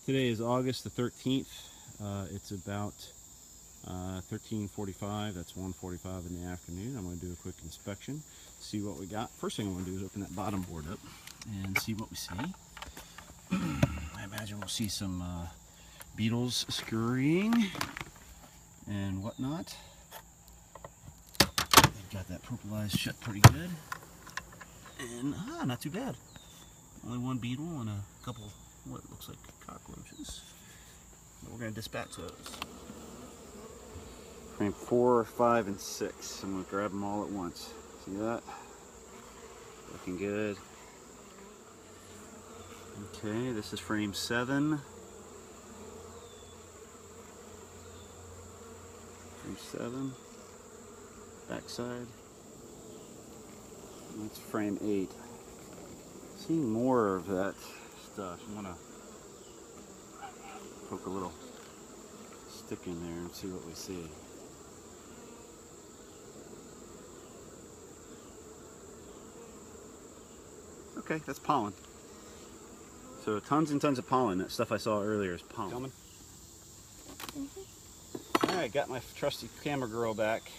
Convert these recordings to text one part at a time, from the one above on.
Today is August the 13th. It's about 13:45. That's 1:45 in the afternoon. I'm going to do a quick inspection, see what we got. First thing I'm going to do is open that bottom board up and see what we see. I imagine we'll see some beetles scurrying and whatnot. They've got that purplized shut pretty good. And not too bad. Only one beetle and a couple what looks like cockroaches. But we're going to dispatch those. Frame 4, 5, and 6. I'm going to grab them all at once. See that? Looking good. Okay, this is frame 7. Frame 7. Backside. And that's frame 8. Seeing more of that stuff. I'm going to poke a little stick in there and see what we see. Okay, that's pollen. So tons and tons of pollen. That stuff I saw earlier is pollen. Coming. Alright, got my trusty camera girl back.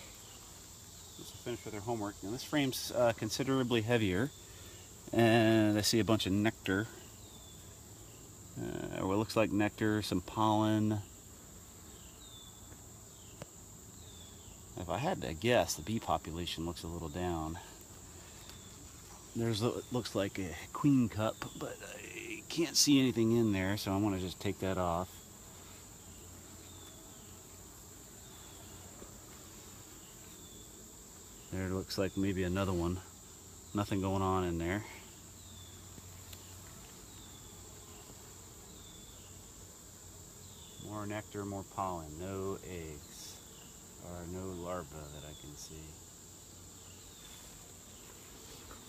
Let's finish with her homework. Now this frame's considerably heavier. And I see a bunch of nectar. What looks like nectar, some pollen. If I had to guess, the bee population looks a little down. There's what looks like a queen cup, but I can't see anything in there, so I want to just take that off. There looks like maybe another one. Nothing going on in there. More nectar, more pollen, no eggs, or no larvae that I can see.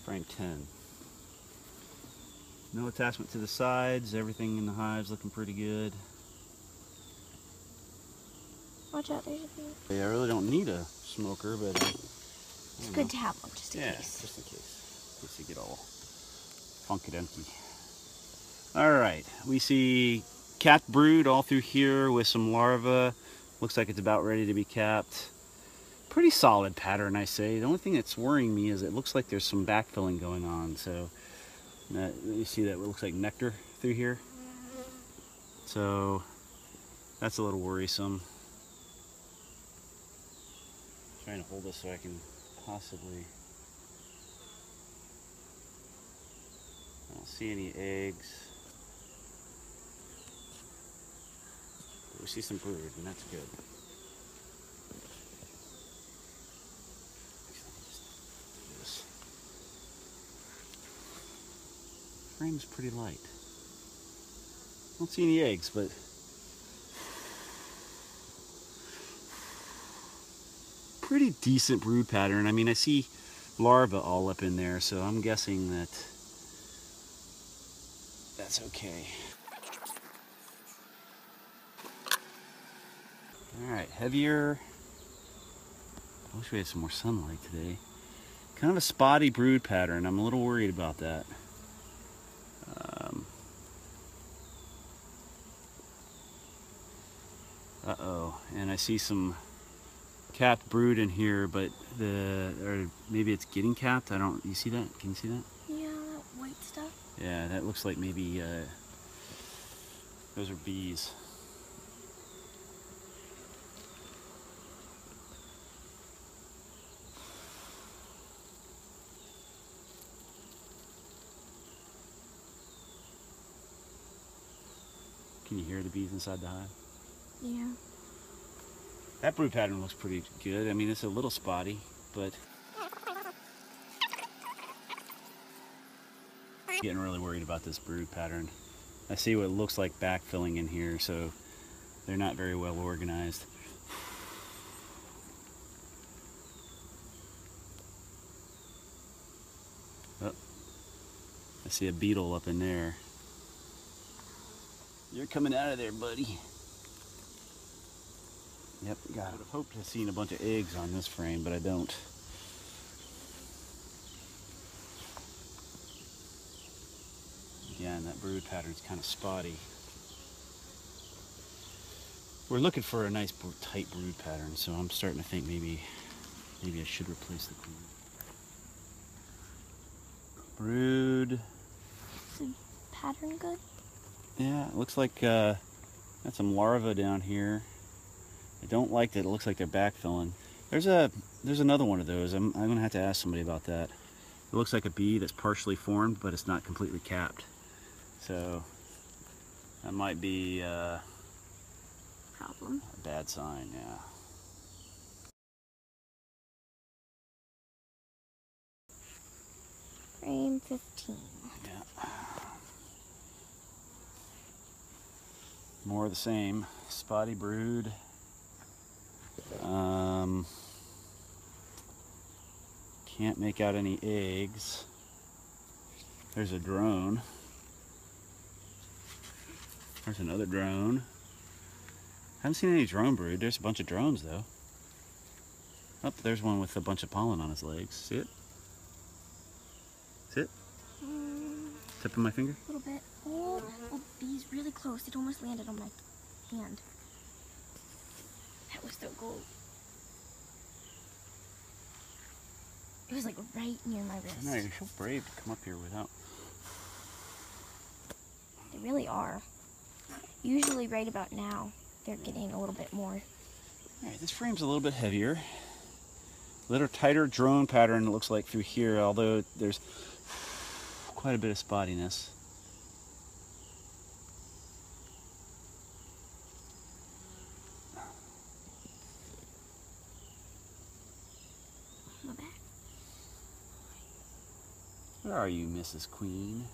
Frame 10. No attachment to the sides, everything in the hive's looking pretty good. Watch out, there's a bee. Yeah, I really don't need a smoker, but it's good to have one just in case. Just in case. In case you get all funky-dunky. Alright, we see capped brood all through here with some larvae. Looks like it's about ready to be capped. Pretty solid pattern, I say. The only thing that's worrying me is it looks like there's some backfilling going on. So you see that it looks like nectar through here. So that's a little worrisome. Trying to hold this so I can possibly. I don't see any eggs. We see some brood, and that's good. This frame's pretty light. Don't see any eggs, but pretty decent brood pattern. I mean, I see larvae all up in there, so I'm guessing that that's okay. Alright, heavier. I wish we had some more sunlight today. Kind of a spotty brood pattern. I'm a little worried about that. Uh-oh. And I see some capped brood in here, but or maybe it's getting capped. I don't. You see that? Can you see that? Yeah, that white stuff. Yeah, that looks like maybe those are bees. Can you hear the bees inside the hive? Yeah. That brood pattern looks pretty good. I mean, it's a little spotty, but getting really worried about this brood pattern. I see what looks like backfilling in here, so they're not very well organized. Oh, I see a beetle up in there. You're coming out of there, buddy. Yep, got it. I would have hoped to have seen a bunch of eggs on this frame, but I don't. Again, that brood pattern's kind of spotty. We're looking for a nice tight brood pattern, so I'm starting to think maybe I should replace the queen. Brood. Is the pattern good? Yeah, it looks like got some larvae down here. I don't like that it looks like they're backfilling. There's another one of those. I'm gonna have to ask somebody about that. It looks like a bee that's partially formed, but it's not completely capped. So that might be Problem. a bad sign, yeah. Frame 15. Yeah. More of the same. Spotty brood. Can't make out any eggs. There's a drone. There's another drone. Haven't seen any drone brood. There's a bunch of drones though. Oh, there's one with a bunch of pollen on his legs. See it? See it? Tip of my finger? A little bit. Oh, bee's really close. It almost landed on my hand. That was so cool. It was like right near my wrist. No, you're so brave to come up here without. They really are. Usually right about now, they're getting a little bit more. Alright, this frame's a little bit heavier. A little tighter drone pattern, it looks like, through here, although there's quite a bit of spottiness. My back. Where are you, Mrs. Queen?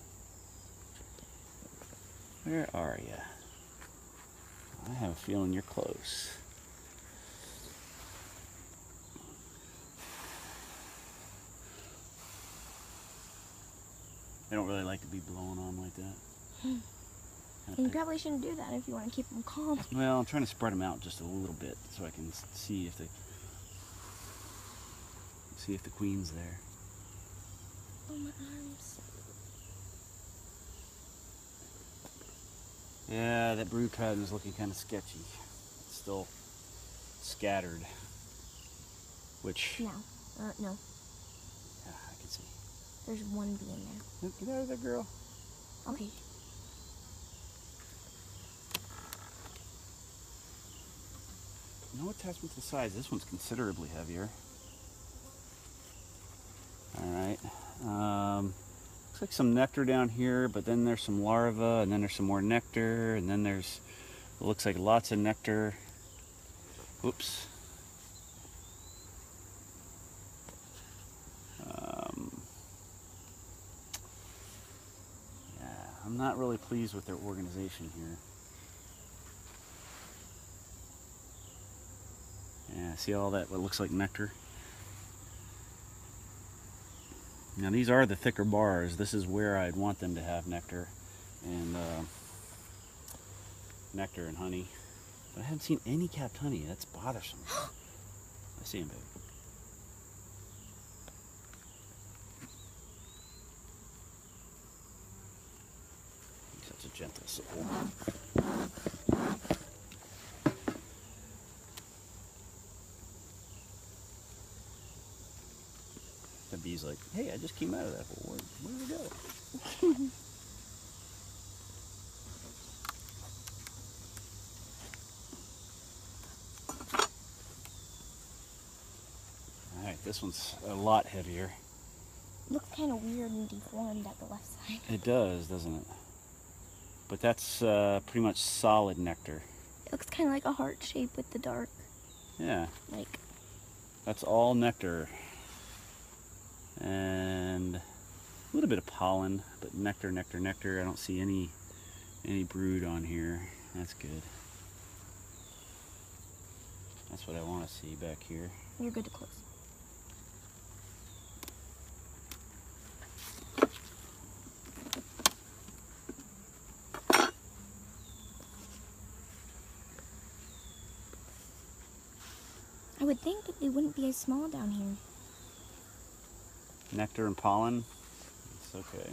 Where are you? I have a feeling you're close. They don't really like to be blown on like that. And you probably shouldn't do that if you want to keep them calm. Well, I'm trying to spread them out just a little bit so I can see if the queen's there. Oh, my arms. Yeah, that brood pattern is looking kind of sketchy. It's still scattered, which... No. No. Yeah, I can see. There's one bee in there. Get out of there, girl. Okay. No attachment to the sides. This one's considerably heavier. Alright. Looks like some nectar down here, but then there's some larvae, and then there's some more nectar, and then there's, it looks like lots of nectar. Oops. Yeah, I'm not really pleased with their organization here. Yeah, see all that, what looks like nectar? Now these are the thicker bars. This is where I'd want them to have nectar and honey. But I haven't seen any capped honey. That's bothersome. I see him, baby. He's such a gentle soul. The bee's like, hey, I just came out of that hole. Where did it go? Alright, this one's a lot heavier. Looks kind of weird and deformed at the left side. It does, doesn't it? But that's pretty much solid nectar. It looks kind of like a heart shape with the dark. Yeah. Like. That's all nectar. And a little bit of pollen, but nectar, nectar, nectar. I don't see any brood on here. That's good. That's what I want to see back here. You're good to close. I would think that they wouldn't be as small down here. Nectar and pollen. It's okay.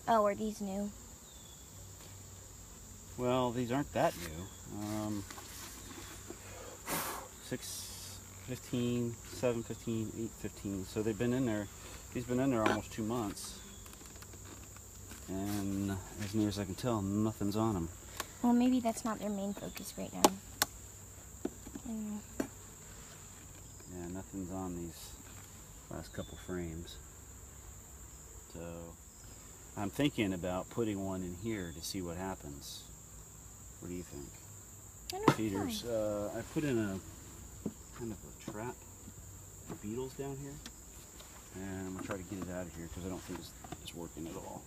Oh, are these new? Well, these aren't that new. 6:15, 7:15, 8:15. So they've been in there. He's been in there almost 2 months. And as near as I can tell, nothing's on them. Well, maybe that's not their main focus right now. Yeah, nothing's on these last couple frames. So I'm thinking about putting one in here to see what happens. What do you think? I don't Feeders. know. I put in a kind of a trap for beetles down here. And I'm going to try to get it out of here because I don't think it's working at all.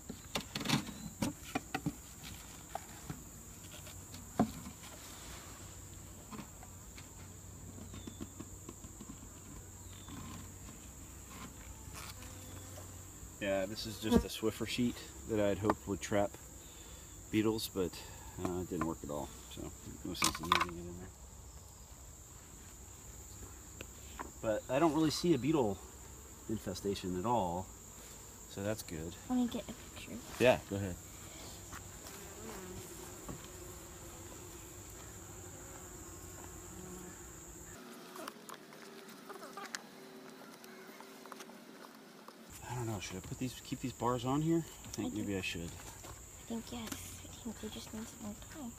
Yeah, this is just a Swiffer sheet that I'd hoped would trap beetles, but it didn't work at all. So no sense in using it in there. But I don't really see a beetle infestation at all, so that's good. Let me get a picture. Yeah, go ahead. I don't know, should I keep these bars on here? I think maybe I should. I think yes. I think they just need some more time.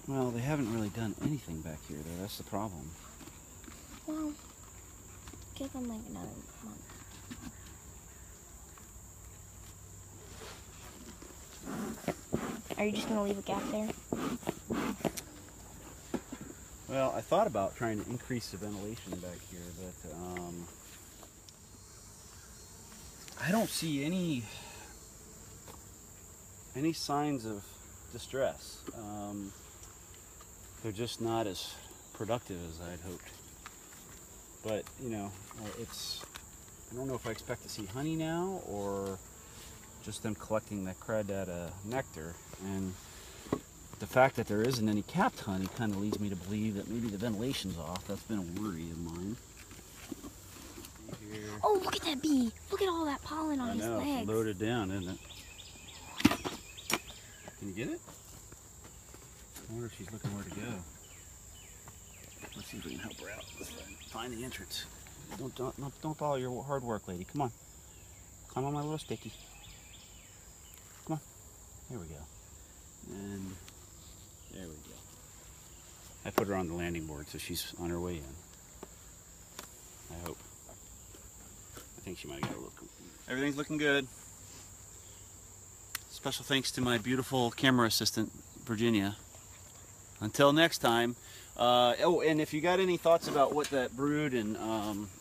Well, they haven't really done anything back here though, that's the problem. Well, give them like another month. Are you just going to leave a gap there? Well, I thought about trying to increase the ventilation back here, but I don't see any signs of distress. They're just not as productive as I'd hoped. But, you know, I don't know if I expect to see honey now or just them collecting that crawdad nectar. And the fact that there isn't any capped honey kind of leads me to believe that maybe the ventilation's off. That's been a worry of mine. Here. Oh, look at that bee. Look at all that pollen on his legs. It's loaded down, isn't it? Can you get it? I wonder if she's looking where to go. Let's see if we can help her out. Let's find the entrance. Don't follow your hard work, lady. Come on. Climb on my little sticky. Come on. There we go. And there we go. I put her on the landing board, so she's on her way in. I hope. I think she might have got a look. Everything's looking good. Special thanks to my beautiful camera assistant, Virginia. Until next time. Oh, and if you got any thoughts about what that brood and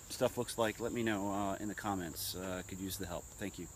stuff looks like, let me know in the comments. Could use the help. Thank you.